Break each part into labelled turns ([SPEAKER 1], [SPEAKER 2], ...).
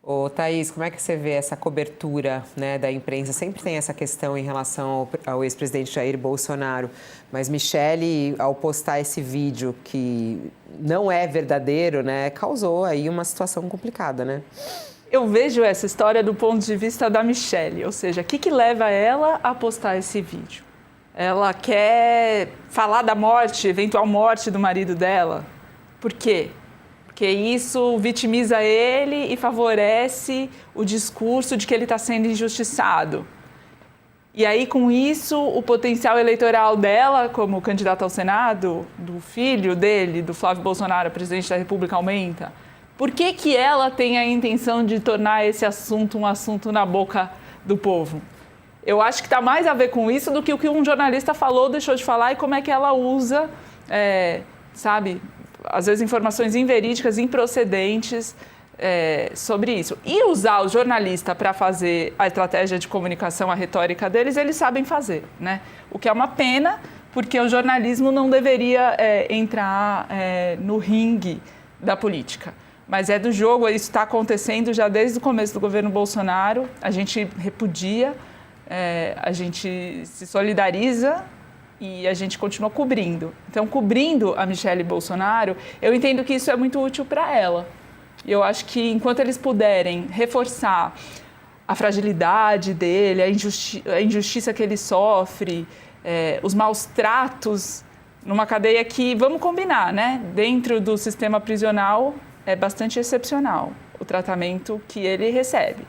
[SPEAKER 1] Ô, Thaís, como é que você vê essa cobertura, né, da imprensa? Sempre tem essa questão em relação ao ex-presidente Jair Bolsonaro, mas Michele, ao postar esse vídeo que não é verdadeiro, né, causou aí uma situação complicada, né?
[SPEAKER 2] Eu vejo essa história do ponto de vista da Michele, ou seja, o que leva ela a postar esse vídeo? Ela quer falar da morte, eventual morte do marido dela? Por quê? Porque isso vitimiza ele e favorece o discurso de que ele está sendo injustiçado. E aí, com isso, o potencial eleitoral dela, como candidata ao Senado, do filho dele, do Flávio Bolsonaro, presidente da República, aumenta. Por que ela tem a intenção de tornar esse assunto um assunto na boca do povo? Eu acho que está mais a ver com isso do que o que um jornalista falou, deixou de falar e como é que ela usa, sabe, às vezes informações inverídicas, improcedentes sobre isso. E usar o jornalista para fazer a estratégia de comunicação, a retórica deles, eles sabem fazer, né? O que é uma pena, porque o jornalismo não deveria entrar no ringue da política. Mas é do jogo, isso está acontecendo já desde o começo do governo Bolsonaro, a gente repudia, a gente se solidariza e a gente continua cobrindo. Então, cobrindo a Michele Bolsonaro, eu entendo que isso é muito útil para ela. E eu acho que enquanto eles puderem reforçar a fragilidade dele, a injustiça que ele sofre, os maus tratos numa cadeia que, vamos combinar, né? Dentro do sistema prisional é bastante excepcional o tratamento que ele recebe.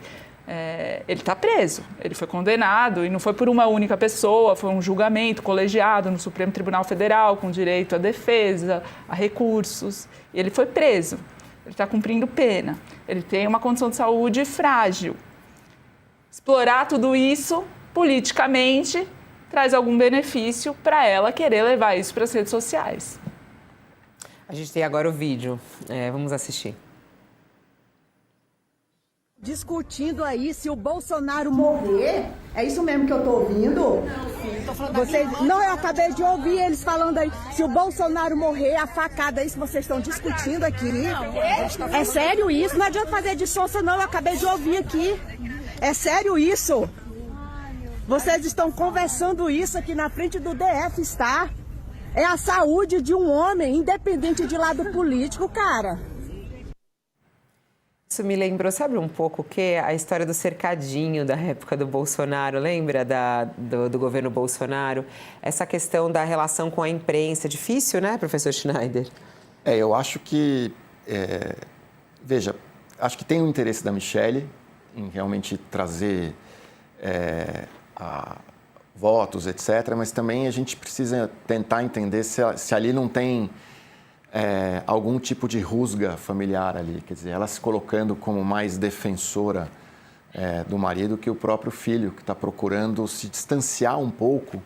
[SPEAKER 2] Ele está preso, ele foi condenado e não foi por uma única pessoa, foi um julgamento colegiado no Supremo Tribunal Federal com direito à defesa, a recursos, e ele foi preso, ele está cumprindo pena, ele tem uma condição de saúde frágil. Explorar tudo isso politicamente traz algum benefício para ela querer levar isso para as redes sociais.
[SPEAKER 1] A gente tem agora o vídeo, vamos assistir.
[SPEAKER 3] Discutindo aí se o Bolsonaro morrer, é isso mesmo que eu tô ouvindo? Não, eu acabei de ouvir eles falando aí, se o Bolsonaro morrer, a facada, é isso que vocês estão discutindo aqui. É sério isso? Não adianta fazer de sonsa não, eu acabei de ouvir aqui. É sério isso? Vocês estão conversando isso aqui na frente do DF, está? É a saúde de um homem, independente de lado político, cara.
[SPEAKER 1] Isso me lembrou, sabe um pouco o quê? A história do cercadinho da época do Bolsonaro, lembra do governo Bolsonaro? Essa questão da relação com a imprensa, difícil, né, professor Schneider?
[SPEAKER 4] Eu acho que, veja, acho que tem o interesse da Michele em realmente trazer votos, etc., mas também a gente precisa tentar entender se ali não tem algum tipo de rusga familiar ali, quer dizer, ela se colocando como mais defensora do marido que o próprio filho, que está procurando se distanciar um pouco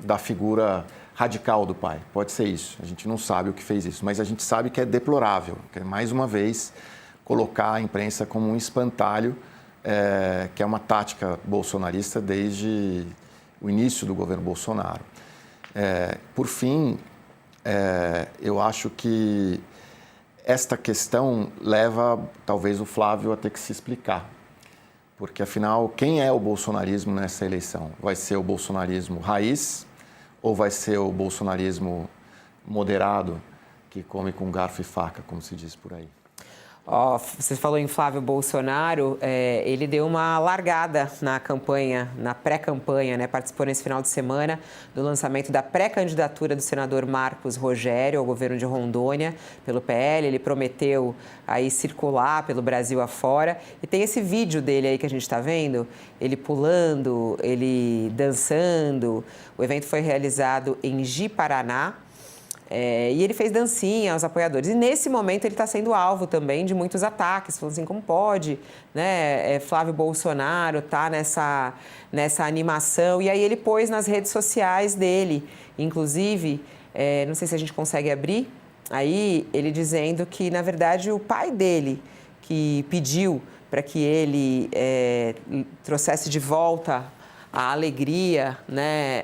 [SPEAKER 4] da figura radical do pai. Pode ser isso, a gente não sabe o que fez isso, mas a gente sabe que é deplorável, que é, mais uma vez, colocar a imprensa como um espantalho, que é uma tática bolsonarista desde o início do governo Bolsonaro. Por fim, eu acho que esta questão leva, talvez, o Flávio a ter que se explicar. Porque, afinal, quem é o bolsonarismo nessa eleição? Vai ser o bolsonarismo raiz ou vai ser o bolsonarismo moderado, que come com garfo e faca, como se diz por aí?
[SPEAKER 1] Você falou em Flávio Bolsonaro, ele deu uma largada na campanha, na pré-campanha, né? Participou nesse final de semana do lançamento da pré-candidatura do senador Marcos Rogério ao governo de Rondônia, pelo PL. Ele prometeu aí circular pelo Brasil afora. E tem esse vídeo dele aí que a gente está vendo, ele pulando, ele dançando. O evento foi realizado em Ji-Paraná. E ele fez dancinha aos apoiadores. E nesse momento ele está sendo alvo também de muitos ataques, falando assim, como pode, né? Flávio Bolsonaro tá nessa animação. E aí ele pôs nas redes sociais dele, inclusive, não sei se a gente consegue abrir, aí ele dizendo que, na verdade, o pai dele que pediu para que ele trouxesse de volta a alegria, né?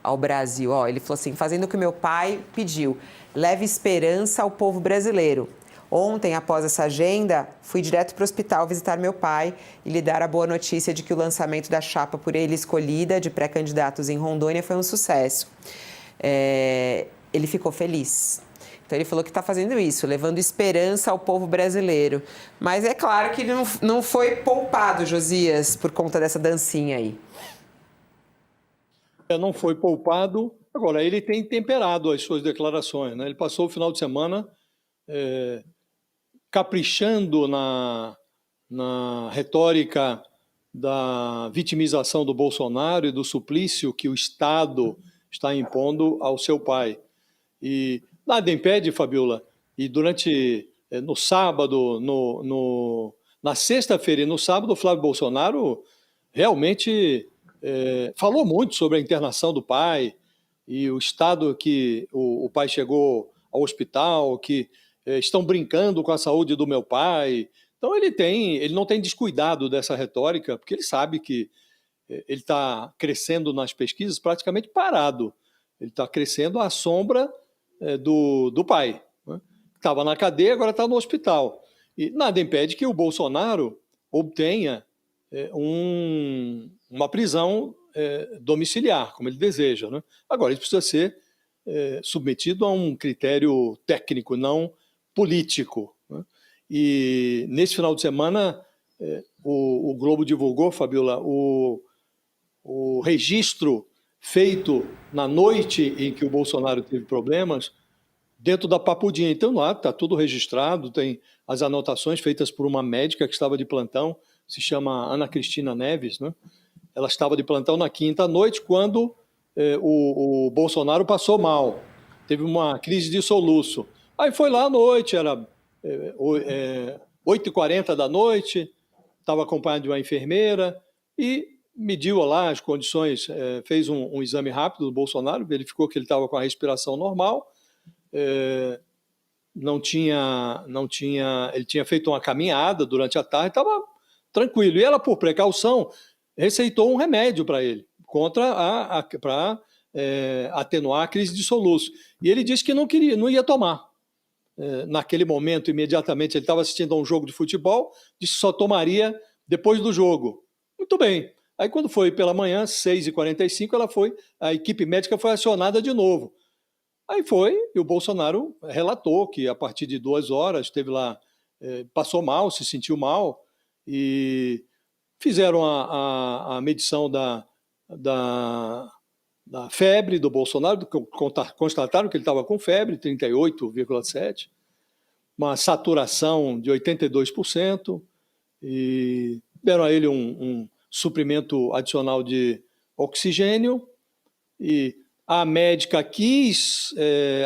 [SPEAKER 1] Ao Brasil. Ele falou assim, fazendo o que meu pai pediu, leve esperança ao povo brasileiro. Ontem, após essa agenda, fui direto para o hospital visitar meu pai e lhe dar a boa notícia de que o lançamento da chapa por ele escolhida de pré-candidatos em Rondônia foi um sucesso. Ele ficou feliz. Então, ele falou que está fazendo isso, levando esperança ao povo brasileiro. Mas é claro que ele não foi poupado, Josias, por conta dessa dancinha aí.
[SPEAKER 5] Não foi poupado. Agora, ele tem temperado as suas declarações, né? Ele passou o final de semana caprichando na retórica da vitimização do Bolsonaro e do suplício que o Estado está impondo ao seu pai. E nada impede, Fabiola, e no sábado, na sexta-feira e no sábado, o Flávio Bolsonaro realmente falou muito sobre a internação do pai e o estado que o pai chegou ao hospital, que estão brincando com a saúde do meu pai. Então ele não tem descuidado dessa retórica, porque ele sabe que ele está crescendo nas pesquisas praticamente parado. Ele está crescendo à sombra do pai, né? Estava na cadeia, agora está no hospital. E nada impede que o Bolsonaro obtenha uma prisão domiciliar, como ele deseja, né? Agora, isso precisa ser submetido a um critério técnico, não político, né? E nesse final de semana, o Globo divulgou, Fabiola, o registro feito na noite em que o Bolsonaro teve problemas dentro da Papudinha. Então lá está tudo registrado, tem as anotações feitas por uma médica que estava de plantão, se chama Ana Cristina Neves, né? Ela estava de plantão na quinta noite quando o Bolsonaro passou mal, teve uma crise de soluço. Aí foi lá à noite, era 8h40 da noite, estava acompanhado de uma enfermeira e mediu lá as condições, fez um exame rápido do Bolsonaro, verificou que ele estava com a respiração normal, ele tinha feito uma caminhada durante a tarde, estava tranquilo. E ela, por precaução, receitou um remédio para ele, para atenuar a crise de soluço. E ele disse que não ia tomar. Naquele momento, imediatamente, ele estava assistindo a um jogo de futebol, disse que só tomaria depois do jogo. Muito bem. Aí, quando foi pela manhã, 6h45, a equipe médica foi acionada de novo. Aí foi, e o Bolsonaro relatou que a partir de 2 horas esteve lá, passou mal, se sentiu mal, e fizeram a medição da febre do Bolsonaro, constataram que ele estava com febre, 38,7, uma saturação de 82%, e deram a ele um suprimento adicional de oxigênio, e a médica quis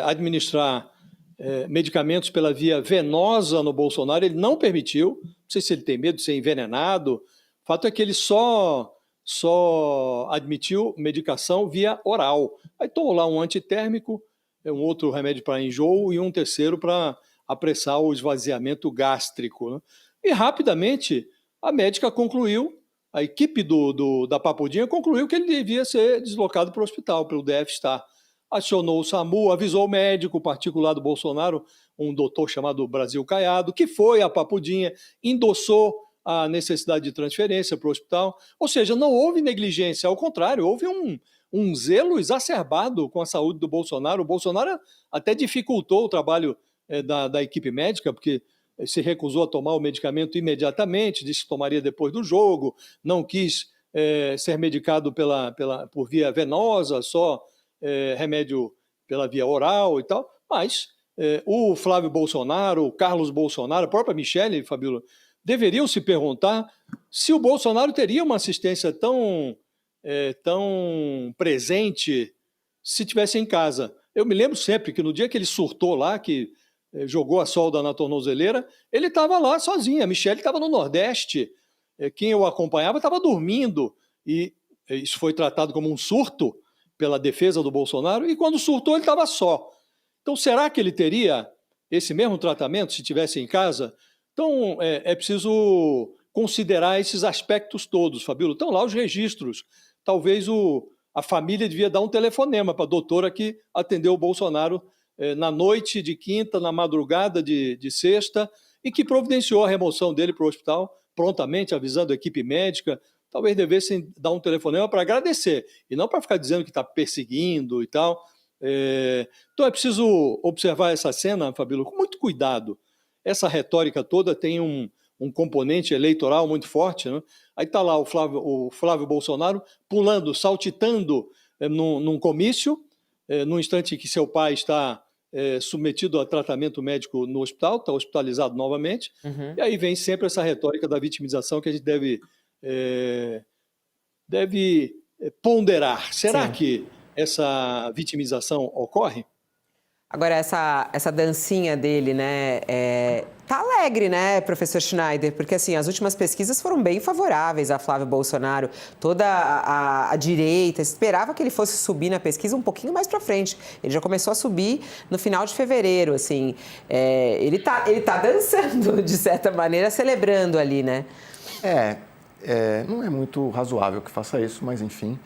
[SPEAKER 5] administrar medicamentos pela via venosa no Bolsonaro, ele não permitiu, não sei se ele tem medo de ser envenenado, o fato é que ele só admitiu medicação via oral. Aí tomou lá um antitérmico, um outro remédio para enjoo e um terceiro para apressar o esvaziamento gástrico, né? E rapidamente a médica concluiu, a equipe da Papudinha concluiu que ele devia ser deslocado para o hospital, pelo DF-Star. Acionou o SAMU, avisou o médico particular do Bolsonaro, um doutor chamado Brasil Caiado, que foi à Papudinha, endossou a necessidade de transferência para o hospital. Ou seja, não houve negligência, ao contrário, houve um zelo exacerbado com a saúde do Bolsonaro. O Bolsonaro até dificultou o trabalho da equipe médica, porque se recusou a tomar o medicamento imediatamente, disse que tomaria depois do jogo, não quis ser medicado por via venosa, só remédio pela via oral e tal. Mas o Flávio Bolsonaro, o Carlos Bolsonaro, a própria Michele, Fabiola, deveriam se perguntar se o Bolsonaro teria uma assistência tão presente se estivesse em casa. Eu me lembro sempre que no dia que ele surtou lá, que jogou a solda na tornozeleira, ele estava lá sozinho, a Michele estava no Nordeste, quem o acompanhava estava dormindo, e isso foi tratado como um surto pela defesa do Bolsonaro, e quando surtou ele estava só. Então será que ele teria esse mesmo tratamento se estivesse em casa? Então é preciso considerar esses aspectos todos, Fabíola. Estão lá os registros, talvez a família devia dar um telefonema para a doutora que atendeu o Bolsonaro na noite de quinta, na madrugada de sexta, e que providenciou a remoção dele para o hospital, prontamente avisando a equipe médica. Talvez devessem dar um telefonema para agradecer, e não para ficar dizendo que está perseguindo e tal. Então é preciso observar essa cena, Fabíola, com muito cuidado. Essa retórica toda tem um componente eleitoral muito forte, né? Aí está lá o Flávio Bolsonaro pulando, saltitando num comício, no instante em que seu pai está submetido a tratamento médico no hospital, está hospitalizado novamente, e aí vem sempre essa retórica da vitimização que a gente deve ponderar. Será que essa vitimização ocorre?
[SPEAKER 1] Agora, essa dancinha dele, né, tá alegre, né, professor Schneider? Porque, assim, as últimas pesquisas foram bem favoráveis a Flávio Bolsonaro. Toda a direita esperava que ele fosse subir na pesquisa um pouquinho mais para frente. Ele já começou a subir no final de fevereiro, assim. Ele tá dançando, de certa maneira, celebrando ali, né?
[SPEAKER 4] Não é muito razoável que faça isso, mas, enfim...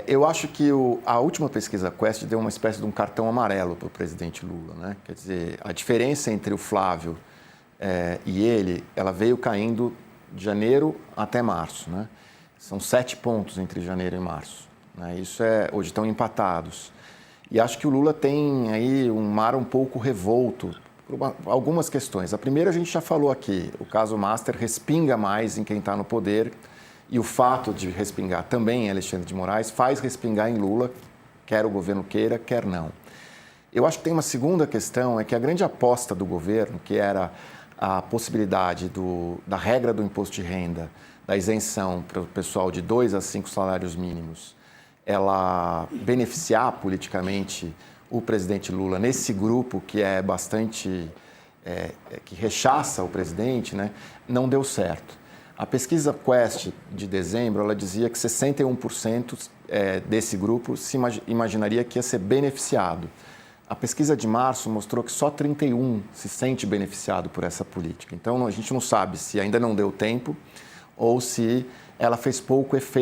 [SPEAKER 4] eu acho que a última pesquisa Quest deu uma espécie de um cartão amarelo para o presidente Lula, né? Quer dizer, a diferença entre o Flávio e ele, ela veio caindo de janeiro até março, né? São 7 pontos entre janeiro e março, né? Hoje estão empatados. E acho que o Lula tem aí um mar um pouco revolto por algumas questões. A primeira a gente já falou aqui, o caso Master respinga mais em quem está no poder. E o fato de respingar também em Alexandre de Moraes faz respingar em Lula, quer o governo queira, quer não. Eu acho que tem uma segunda questão, é que a grande aposta do governo, que era a possibilidade da regra do imposto de renda, da isenção para o pessoal de 2 a 5 salários mínimos, ela beneficiar politicamente o presidente Lula nesse grupo que é bastante, que rechaça o presidente, né, não deu certo. A pesquisa Quest de dezembro, ela dizia que 61% desse grupo se imaginaria que ia ser beneficiado. A pesquisa de março mostrou que só 31% se sente beneficiado por essa política. Então, a gente não sabe se ainda não deu tempo ou se ela fez pouco efeito